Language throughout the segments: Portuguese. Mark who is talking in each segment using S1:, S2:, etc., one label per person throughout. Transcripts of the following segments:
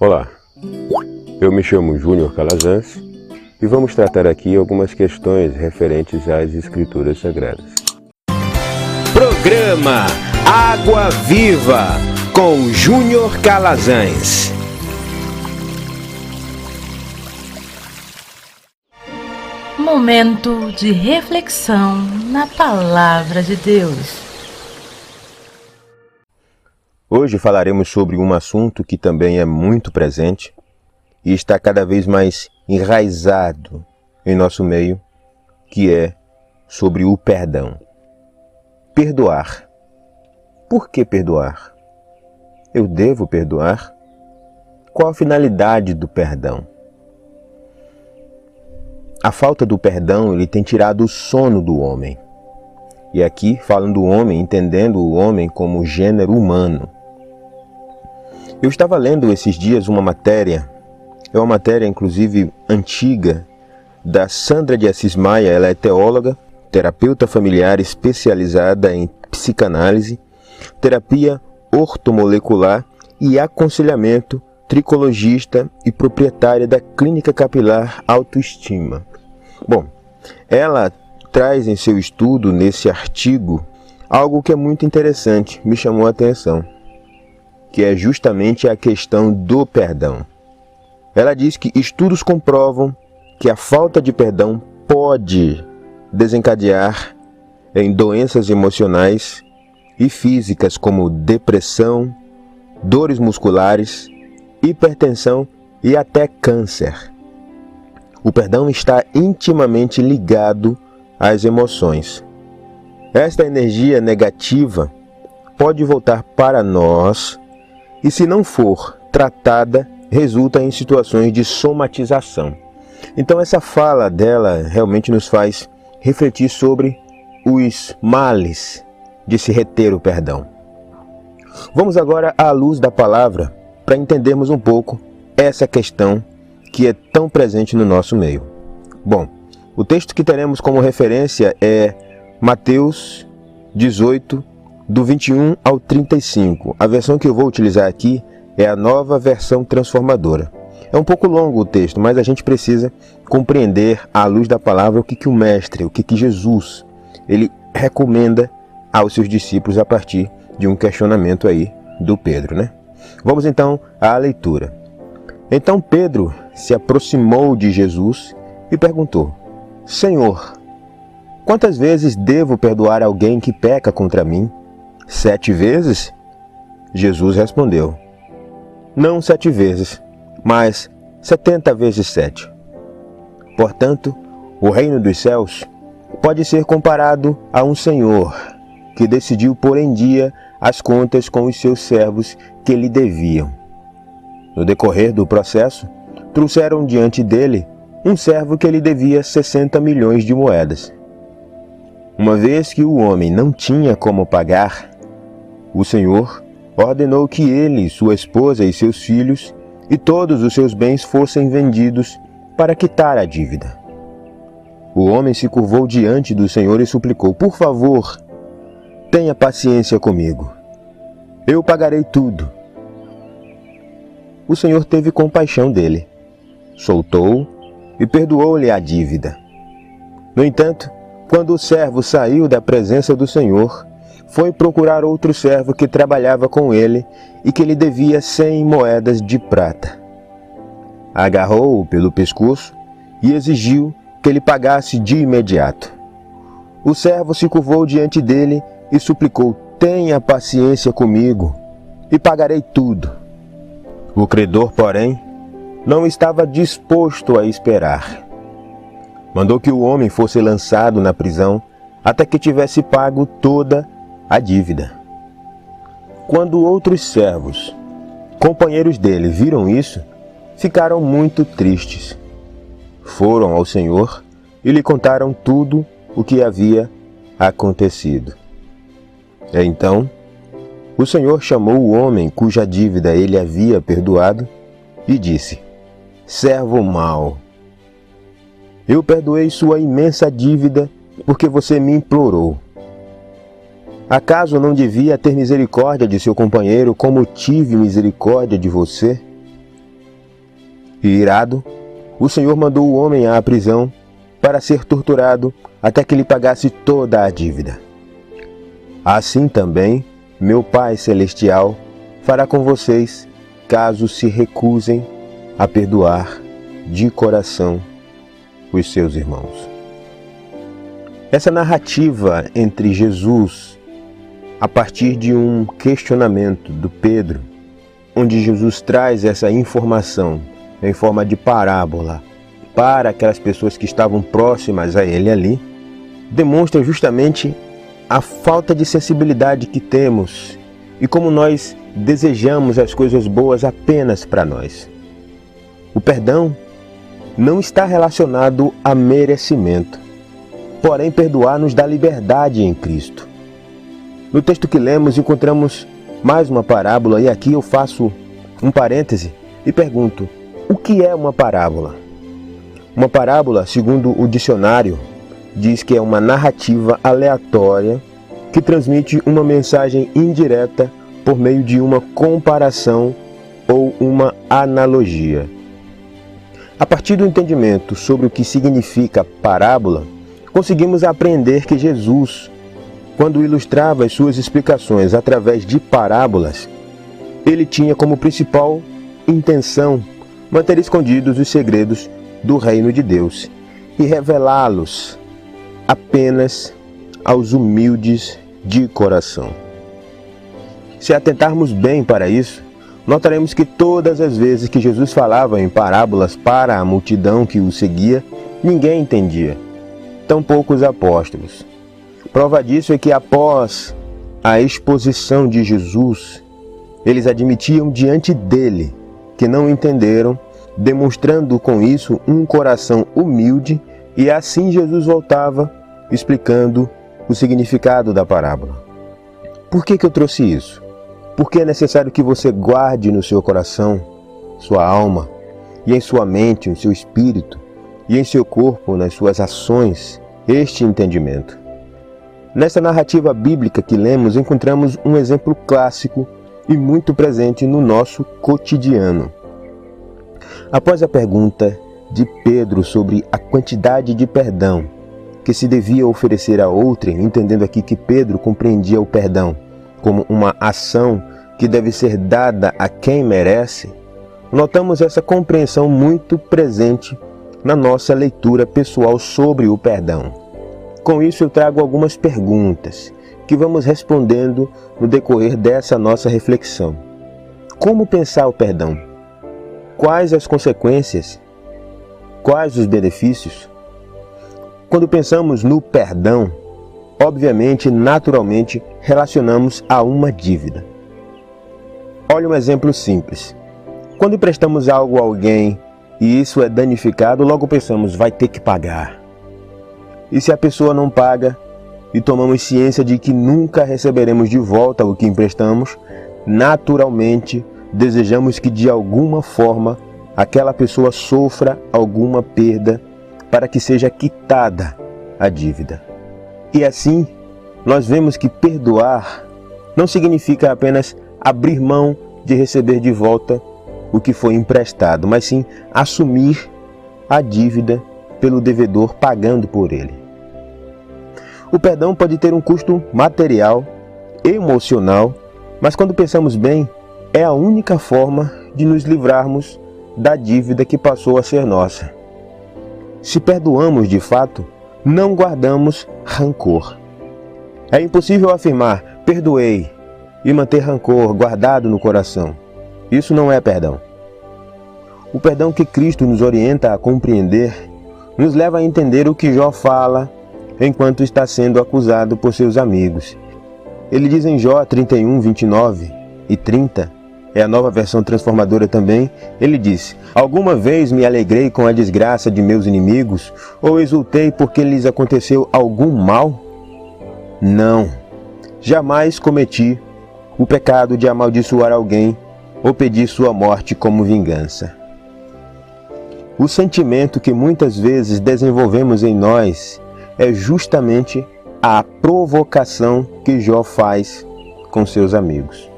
S1: Olá, eu me chamo Júnior Calazans e vamos tratar aqui algumas questões referentes às Escrituras Sagradas.
S2: Programa Água Viva com Júnior Calazans.
S3: Momento de reflexão na Palavra de Deus.
S1: Hoje falaremos sobre um assunto que também é muito presente e está cada vez mais enraizado em nosso meio, que é sobre o perdão. Perdoar. Por que perdoar? Eu devo perdoar? Qual a finalidade do perdão? A falta do perdão, ele tem tirado o sono do homem. E aqui, falando do homem, entendendo o homem como gênero humano. Eu estava lendo esses dias uma matéria, é uma matéria inclusive antiga, da Sandra de Assis Maia. Ela é teóloga, terapeuta familiar especializada em psicanálise, terapia ortomolecular e aconselhamento, tricologista e proprietária da Clínica Capilar Autoestima. Bom, ela traz em seu estudo, nesse artigo, algo que é muito interessante, me chamou a atenção, que é justamente a questão do perdão. Ela diz que estudos comprovam que a falta de perdão pode desencadear em doenças emocionais e físicas como depressão, dores musculares, hipertensão e até câncer. O perdão está intimamente ligado às emoções. Esta energia negativa pode voltar para nós e, se não for tratada, resulta em situações de somatização. Então essa fala dela realmente nos faz refletir sobre os males de se reter o perdão. Vamos agora à luz da palavra para entendermos um pouco essa questão que é tão presente no nosso meio. Bom, o texto que teremos como referência é Mateus 18, do 21 ao 35. A versão que eu vou utilizar aqui é a Nova Versão Transformadora. É um pouco longo o texto, mas a gente precisa compreender à luz da palavra o que o Mestre, o que Jesus, ele recomenda aos seus discípulos a partir de um questionamento aí do Pedro, né? Vamos então à leitura. Então Pedro se aproximou de Jesus e perguntou: Senhor, quantas vezes devo perdoar alguém que peca contra mim? 7 vezes? Jesus respondeu: Não 7 vezes, mas 70 vezes 7. Portanto, o reino dos céus pode ser comparado a um senhor que decidiu pôr em dia as contas com os seus servos que lhe deviam. No decorrer do processo, trouxeram diante dele um servo que lhe devia 60 milhões de moedas. Uma vez que o homem não tinha como pagar, o Senhor ordenou que ele, sua esposa e seus filhos e todos os seus bens fossem vendidos para quitar a dívida. O homem se curvou diante do Senhor e suplicou: Por favor, tenha paciência comigo. Eu pagarei tudo. O Senhor teve compaixão dele, soltou-o e perdoou-lhe a dívida. No entanto, quando o servo saiu da presença do Senhor, foi procurar outro servo que trabalhava com ele e que lhe devia 100 moedas de prata. Agarrou-o pelo pescoço e exigiu que ele pagasse de imediato. O servo se curvou diante dele e suplicou: Tenha paciência comigo e pagarei tudo. O credor, porém, não estava disposto a esperar. Mandou que o homem fosse lançado na prisão até que tivesse pago toda a dívida. Quando outros servos, companheiros dele, viram isso, ficaram muito tristes. Foram ao Senhor e lhe contaram tudo o que havia acontecido. Então, o Senhor chamou o homem cuja dívida ele havia perdoado e disse: Servo mau, eu perdoei sua imensa dívida porque você me implorou. Acaso não devia ter misericórdia de seu companheiro como tive misericórdia de você? E irado, o Senhor mandou o homem à prisão para ser torturado até que lhe pagasse toda a dívida. Assim também, meu Pai Celestial fará com vocês, caso se recusem a perdoar de coração os seus irmãos. Essa narrativa entre Jesus, a partir de um questionamento do Pedro, onde Jesus traz essa informação em forma de parábola para aquelas pessoas que estavam próximas a ele ali, demonstra justamente a falta de sensibilidade que temos e como nós desejamos as coisas boas apenas para nós. O perdão não está relacionado a merecimento, porém perdoar nos dá liberdade em Cristo. No texto que lemos encontramos mais uma parábola e aqui eu faço um parêntese e pergunto: o que é uma parábola? Uma parábola, segundo o dicionário, diz que é uma narrativa aleatória que transmite uma mensagem indireta por meio de uma comparação ou uma analogia. A partir do entendimento sobre o que significa parábola, conseguimos aprender que Jesus, quando ilustrava as suas explicações através de parábolas, ele tinha como principal intenção manter escondidos os segredos do reino de Deus e revelá-los apenas aos humildes de coração. Se atentarmos bem para isso, notaremos que todas as vezes que Jesus falava em parábolas para a multidão que o seguia, ninguém entendia, tampouco os apóstolos. Prova disso é que após a exposição de Jesus, eles admitiam diante dele que não entenderam, demonstrando com isso um coração humilde, e assim Jesus voltava explicando o significado da parábola. Por que eu trouxe isso? Porque é necessário que você guarde no seu coração, sua alma, e em sua mente, no seu espírito, e em seu corpo, nas suas ações, este entendimento. Nessa narrativa bíblica que lemos, encontramos um exemplo clássico e muito presente no nosso cotidiano. Após a pergunta de Pedro sobre a quantidade de perdão que se devia oferecer a outrem, entendendo aqui que Pedro compreendia o perdão como uma ação que deve ser dada a quem merece, notamos essa compreensão muito presente na nossa leitura pessoal sobre o perdão. Com isso eu trago algumas perguntas que vamos respondendo no decorrer dessa nossa reflexão. Como pensar o perdão? Quais as consequências? Quais os benefícios? Quando pensamos no perdão, obviamente, naturalmente, relacionamos a uma dívida. Olha um exemplo simples. Quando emprestamos algo a alguém e isso é danificado, logo pensamos, vai ter que pagar. E se a pessoa não paga e tomamos ciência de que nunca receberemos de volta o que emprestamos, naturalmente desejamos que de alguma forma aquela pessoa sofra alguma perda para que seja quitada a dívida. E assim, nós vemos que perdoar não significa apenas abrir mão de receber de volta o que foi emprestado, mas sim assumir a dívida pelo devedor pagando por ele. O perdão pode ter um custo material, emocional, mas quando pensamos bem, é a única forma de nos livrarmos da dívida que passou a ser nossa. Se perdoamos de fato, não guardamos rancor. É impossível afirmar, perdoei, e manter rancor guardado no coração. Isso não é perdão. O perdão que Cristo nos orienta a compreender nos leva a entender o que Jó fala enquanto está sendo acusado por seus amigos. Ele diz em Jó 31, 29 e 30, é a nova versão transformadora também, ele diz: alguma vez me alegrei com a desgraça de meus inimigos, ou exultei porque lhes aconteceu algum mal? Não, jamais cometi o pecado de amaldiçoar alguém ou pedir sua morte como vingança. O sentimento que muitas vezes desenvolvemos em nós é justamente a provocação que Jó faz com seus amigos.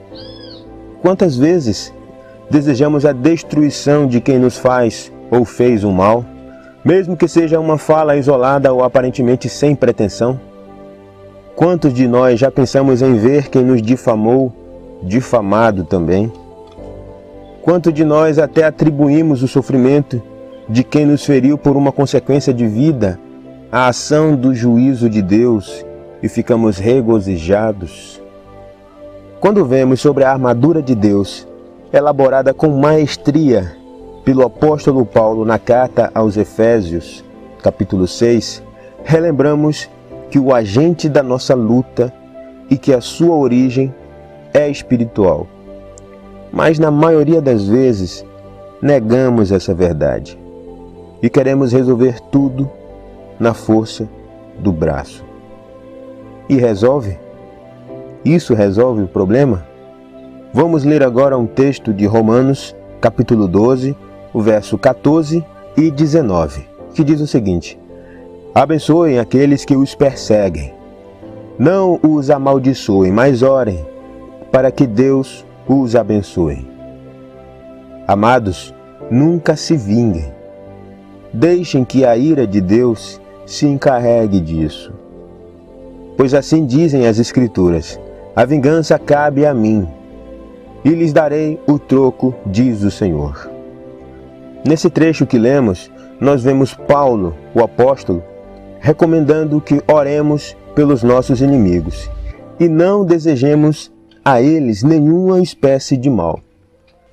S1: Quantas vezes desejamos a destruição de quem nos faz ou fez o mal, mesmo que seja uma fala isolada ou aparentemente sem pretensão? Quantos de nós já pensamos em ver quem nos difamou, difamado também? Quantos de nós até atribuímos o sofrimento de quem nos feriu por uma consequência de vida à ação do juízo de Deus e ficamos regozijados? Quando vemos sobre a armadura de Deus, elaborada com maestria pelo apóstolo Paulo na carta aos Efésios, capítulo 6, relembramos que o agente da nossa luta e que a sua origem é espiritual. Mas na maioria das vezes, negamos essa verdade e queremos resolver tudo na força do braço. E resolve? Isso resolve o problema? Vamos ler agora um texto de Romanos, capítulo 12, o verso 14 e 19, que diz o seguinte: abençoem aqueles que os perseguem. Não os amaldiçoem, mas orem, para que Deus os abençoe. Amados, nunca se vinguem. Deixem que a ira de Deus se encarregue disso. Pois assim dizem as Escrituras: a vingança cabe a mim, e lhes darei o troco, diz o Senhor. Nesse trecho que lemos, nós vemos Paulo, o apóstolo, recomendando que oremos pelos nossos inimigos e não desejemos a eles nenhuma espécie de mal.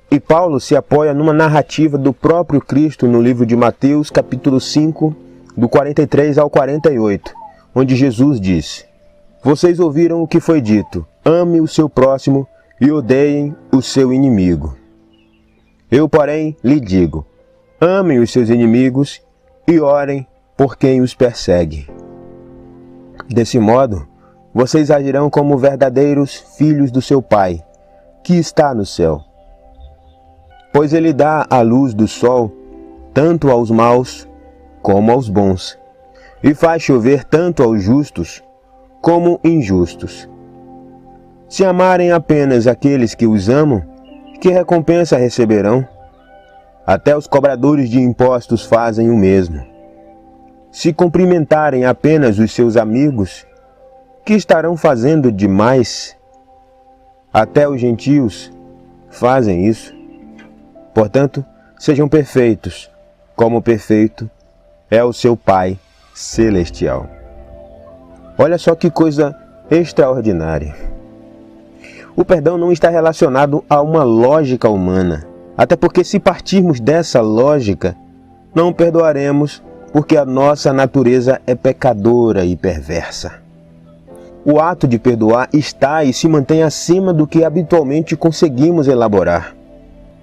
S1: E Paulo se apoia numa narrativa do próprio Cristo no livro de Mateus, capítulo 5, do 43 ao 48, onde Jesus diz: vocês ouviram o que foi dito, ame o seu próximo e odeiem o seu inimigo. Eu, porém, lhe digo, amem os seus inimigos e orem por quem os persegue. Desse modo, vocês agirão como verdadeiros filhos do seu Pai, que está no céu. Pois ele dá a luz do sol tanto aos maus como aos bons, e faz chover tanto aos justos como injustos. Se amarem apenas aqueles que os amam, que recompensa receberão? Até os cobradores de impostos fazem o mesmo. Se cumprimentarem apenas os seus amigos, que estarão fazendo demais? Até os gentios fazem isso. Portanto, sejam perfeitos, como perfeito é o seu Pai Celestial. Olha só que coisa extraordinária. O perdão não está relacionado a uma lógica humana, até porque se partirmos dessa lógica, não perdoaremos porque a nossa natureza é pecadora e perversa. O ato de perdoar está e se mantém acima do que habitualmente conseguimos elaborar.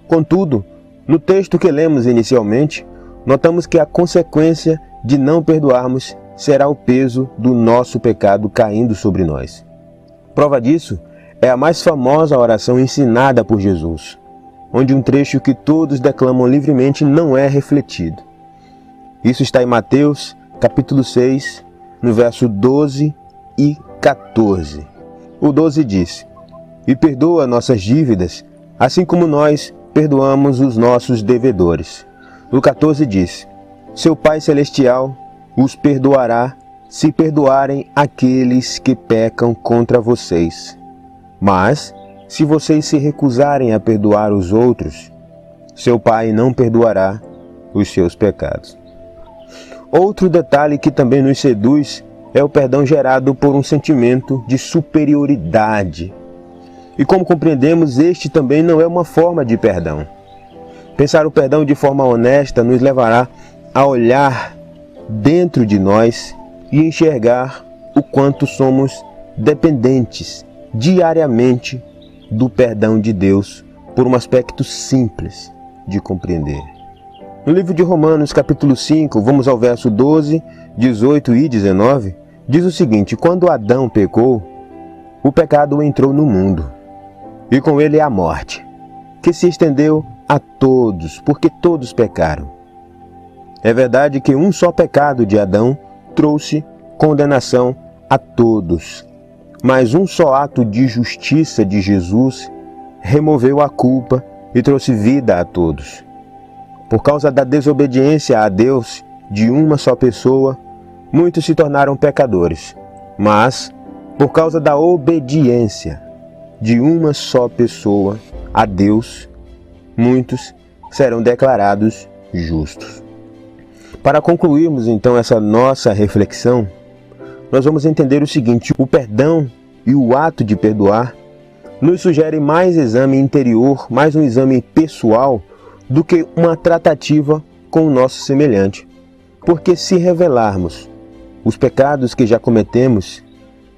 S1: Contudo, no texto que lemos inicialmente, notamos que a consequência de não perdoarmos será o peso do nosso pecado caindo sobre nós. Prova disso é a mais famosa oração ensinada por Jesus, onde um trecho que todos declamam livremente não é refletido. Isso está em Mateus, capítulo 6, no verso 12 e 14. O 12 diz: e perdoa nossas dívidas, assim como nós perdoamos os nossos devedores. O 14 diz: seu Pai Celestial os perdoará se perdoarem aqueles que pecam contra vocês. Mas, se vocês se recusarem a perdoar os outros, seu Pai não perdoará os seus pecados. Outro detalhe que também nos seduz é o perdão gerado por um sentimento de superioridade. E como compreendemos, este também não é uma forma de perdão. Pensar o perdão de forma honesta nos levará a olhar dentro de nós e enxergar o quanto somos dependentes diariamente do perdão de Deus por um aspecto simples de compreender. No livro de Romanos, capítulo 5, vamos ao verso 12, 18 e 19, diz o seguinte: quando Adão pecou, o pecado entrou no mundo, e com ele a morte, que se estendeu a todos, porque todos pecaram. É verdade que um só pecado de Adão trouxe condenação a todos, mas um só ato de justiça de Jesus removeu a culpa e trouxe vida a todos. Por causa da desobediência a Deus de uma só pessoa, muitos se tornaram pecadores. Mas, por causa da obediência de uma só pessoa a Deus, muitos serão declarados justos. Para concluirmos então essa nossa reflexão, nós vamos entender o seguinte: o perdão e o ato de perdoar nos sugere mais exame interior, mais um exame pessoal, do que uma tratativa com o nosso semelhante. Porque se revelarmos os pecados que já cometemos,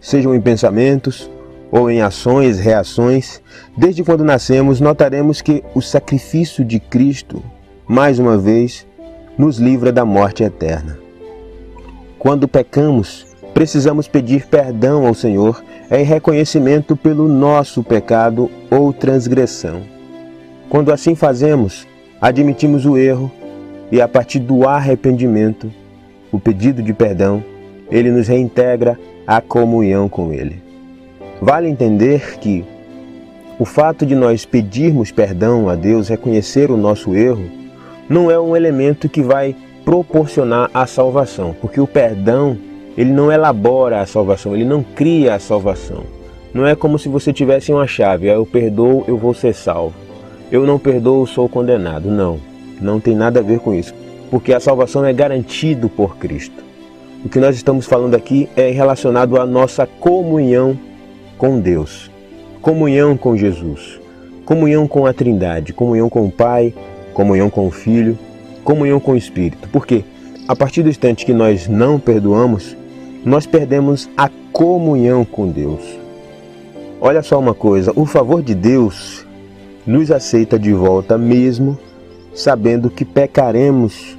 S1: sejam em pensamentos ou em ações, reações, desde quando nascemos, notaremos que o sacrifício de Cristo, mais uma vez, nos livra da morte eterna. Quando pecamos, precisamos pedir perdão ao Senhor em reconhecimento pelo nosso pecado ou transgressão. Quando assim fazemos, admitimos o erro e, a partir do arrependimento, o pedido de perdão, ele nos reintegra à comunhão com Ele. Vale entender que o fato de nós pedirmos perdão a Deus, reconhecer o nosso erro, não é um elemento que vai proporcionar a salvação, porque o perdão, ele não elabora a salvação, ele não cria a salvação. Não é como se você tivesse uma chave: eu perdoo, eu vou ser salvo. Eu não perdoo, sou condenado. Não tem nada a ver com isso, porque a salvação é garantida por Cristo. O que nós estamos falando aqui é relacionado à nossa comunhão com Deus, comunhão com Jesus, comunhão com a Trindade, comunhão com o Pai, comunhão com o Filho, comunhão com o Espírito. Porque a partir do instante que nós não perdoamos, nós perdemos a comunhão com Deus. Olha só uma coisa: o favor de Deus nos aceita de volta mesmo sabendo que pecaremos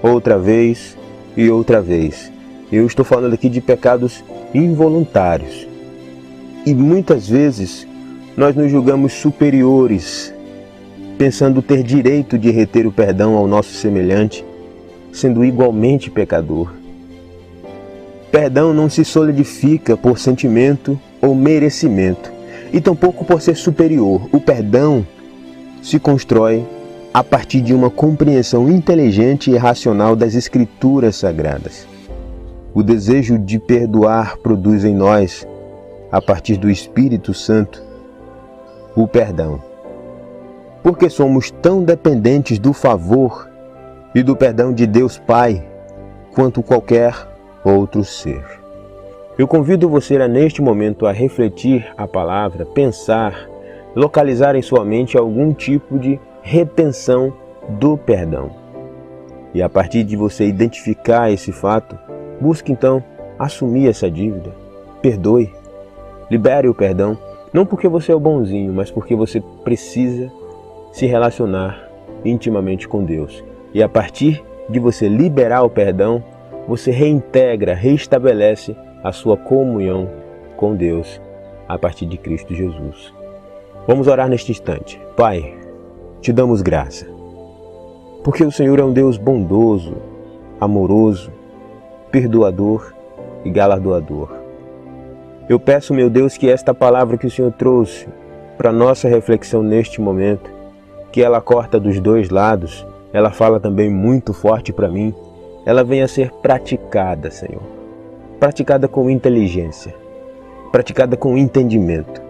S1: outra vez e outra vez. Eu estou falando aqui de pecados involuntários. E muitas vezes nós nos julgamos superiores, pensando ter direito de reter o perdão ao nosso semelhante, sendo igualmente pecador. Perdão não se solidifica por sentimento ou merecimento, e tampouco por ser superior. O perdão se constrói a partir de uma compreensão inteligente e racional das Escrituras Sagradas. O desejo de perdoar produz em nós, a partir do Espírito Santo, o perdão. Porque somos tão dependentes do favor e do perdão de Deus Pai quanto qualquer outro ser. Eu convido você a, neste momento, a refletir a palavra, pensar, localizar em sua mente algum tipo de retenção do perdão. E a partir de você identificar esse fato, busque então assumir essa dívida, perdoe, libere o perdão, não porque você é o bonzinho, mas porque você precisa se relacionar intimamente com Deus. E a partir de você liberar o perdão, você reintegra, reestabelece a sua comunhão com Deus a partir de Cristo Jesus. Vamos orar neste instante. Pai, te damos graça, porque o Senhor é um Deus bondoso, amoroso, perdoador e galardoador. Eu peço, meu Deus, que esta palavra que o Senhor trouxe para nossa reflexão neste momento, que ela corta dos dois lados, ela fala também muito forte para mim, ela venha a ser praticada, Senhor. Praticada com inteligência, praticada com entendimento.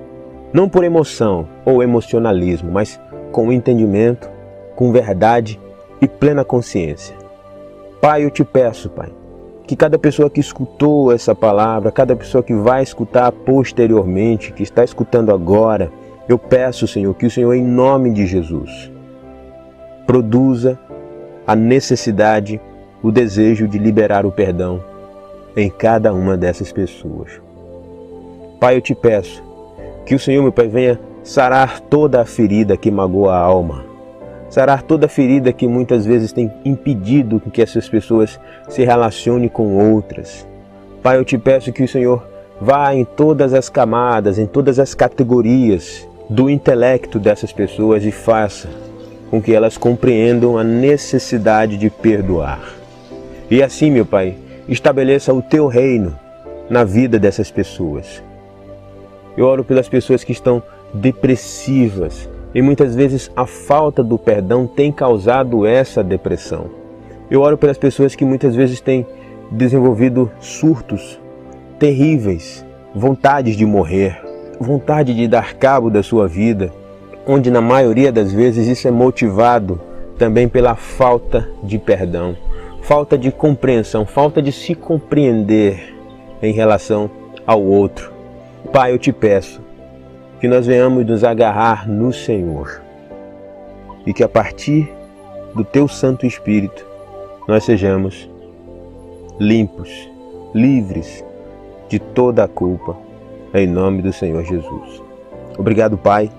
S1: Não por emoção ou emocionalismo, mas com entendimento, com verdade e plena consciência. Pai, eu te peço, Pai, que cada pessoa que escutou essa palavra, cada pessoa que vai escutar posteriormente, que está escutando agora, eu peço, Senhor, que o Senhor, em nome de Jesus, produza a necessidade, o desejo de liberar o perdão em cada uma dessas pessoas. Pai, eu te peço que o Senhor, meu Pai, venha sarar toda a ferida que magoa a alma, sarar toda a ferida que muitas vezes tem impedido que essas pessoas se relacionem com outras. Pai, eu te peço que o Senhor vá em todas as camadas, em todas as categorias do intelecto dessas pessoas e faça com que elas compreendam a necessidade de perdoar. E assim, meu Pai, estabeleça o teu reino na vida dessas pessoas. Eu oro pelas pessoas que estão depressivas, E muitas vezes a falta do perdão tem causado essa depressão. Eu oro pelas pessoas que muitas vezes têm desenvolvido surtos terríveis, vontades de morrer, vontade de dar cabo da sua vida, onde na maioria das vezes isso é motivado também pela falta de perdão, falta de compreensão, falta de se compreender em relação ao outro. Pai, eu te peço que nós venhamos nos agarrar no Senhor e que a partir do Teu Santo Espírito nós sejamos limpos, livres de toda a culpa, em nome do Senhor Jesus. Obrigado, Pai.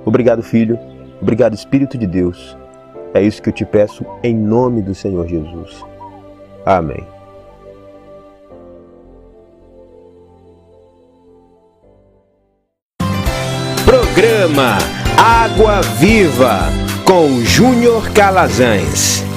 S1: Obrigado, Filho. Obrigado, Espírito de Deus. É isso que eu te peço em nome do Senhor Jesus. Amém.
S2: Programa Água Viva com Júnior Calazans.